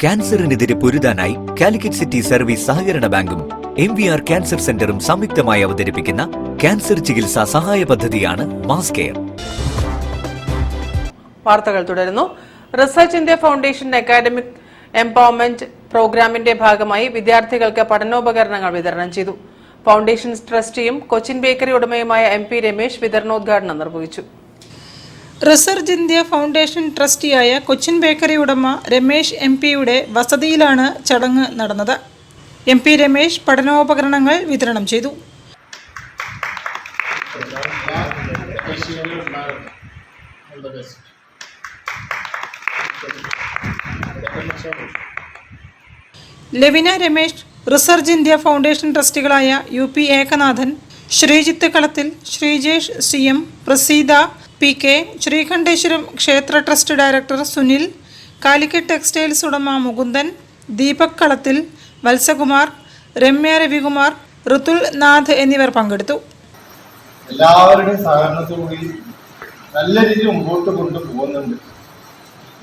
ക്യാൻസറിനെതിരെ പൊരുതാനായി Calicut city service സഹകരണ ബാങ്കും MVR cancer സെന്ററും സംയുക്തമായി അവതരിപ്പിക്കുന്ന ക്യാൻസർ ചികിത്സാ സഹായ പദ്ധതിയാണ് മാസ് കെയർ. വാർത്തകൾ തുടരുന്നു. Research India foundation academic empowerment പ്രോഗ്രാമിന്റെ ഭാഗമായി വിദ്യാർത്ഥികൾക്ക് പഠനോപകരണങ്ങൾ വിതരണം ചെയ്തു. ഫൗണ്ടേഷൻ ട്രസ്റ്റിയും കൊച്ചിൻ ബേക്കറി ഉടമയുമായ MP രമേശ് വിതരണോദ്ഘാടനം നിർവഹിച്ചു. റിസർച്ച് ഇന്ത്യ ഫൗണ്ടേഷൻ ട്രസ്റ്റിയായ കൊച്ചിൻ ബേക്കറി ഉടമ രമേശ് MP-യുടെ വസതിയിലാണ് ചടങ്ങ് നടന്നത്. MP രമേശ് പഠനോപകരണങ്ങൾ വിതരണം ചെയ്തു. Levina Ramesh, research India foundation ട്രസ്റ്റികളായ UP Ekanathan, Sreejith Kalathil, Sreejesh CM, Praseetha PK, Sreekandeswaram ക്ഷേത്ര trust director Sunil, Calicut textiles ഉടമ മുകുന്ദൻ, ദീപക് കളത്തിൽ, വത്സകുമാർ, രമ്യ രവികുമാർ, ഋതുൽ നാഥ് എന്നിവർ പങ്കെടുത്തു. എല്ലാവരുടെയും സഹകരണത്തോടുകൂടി നല്ല രീതിയിൽ മുമ്പോട്ട് കൊണ്ടുപോകുന്നുണ്ട്.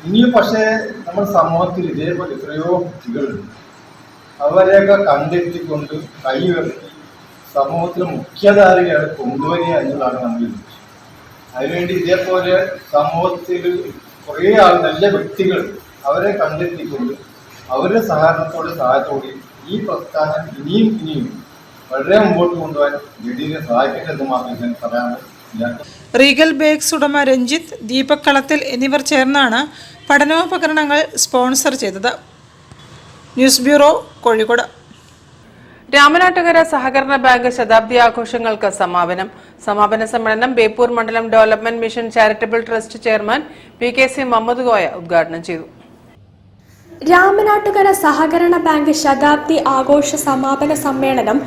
ഇനിയും പക്ഷേ നമ്മുടെ സമൂഹത്തിൽ ഇതേപോലെ എത്രയോ കുട്ടികളുണ്ട്. അവരെയൊക്കെ കണ്ടെത്തിക്കൊണ്ട് കൈവരുത്തി സമൂഹത്തിലെ മുഖ്യധാരയാണ് കൊണ്ടുവരിക എന്നതാണ് നമ്മൾ ലക്ഷ്യം. അതിനുവേണ്ടി ഇതേപോലെ സമൂഹത്തിൽ കുറേ നല്ല വ്യക്തികൾ അവരെ കണ്ടെത്തിക്കൊണ്ട് അവരുടെ സഹായത്തോടെ ഈ പ്രസ്ഥാനം ഇനിയും വളരെ മുമ്പോട്ട് കൊണ്ടുപോകാൻ ജഡീനെ സഹായിക്കട്ടെന്ന് മാത്രമേ ഞാൻ പറയാനുള്ളൂ. റീഗൽ ബേക്സ് ഉടമ രഞ്ജിത്ത്, ദീപക് കളത്തിൽ എന്നിവർ ചേർന്നാണ് പഠനോപകരണങ്ങൾ സ്പോൺസർ ചെയ്തത്. News bureau, Kozhikode. രാമനാട്ടുകര സഹകരണ ബാങ്ക് ശതാബ്ദി ആഘോഷങ്ങൾക്ക് സമാപന സമ്മേളനം ബേപ്പൂർ മണ്ഡലം development mission charitable trust chairman PKC Muhammad Koya ഉദ്ഘാടനം ചെയ്തു. രാമനാട്ടുകര സഹകരണ ബാങ്ക് ശതാബ്ദി ആഘോഷ സമാപന സമ്മേളനം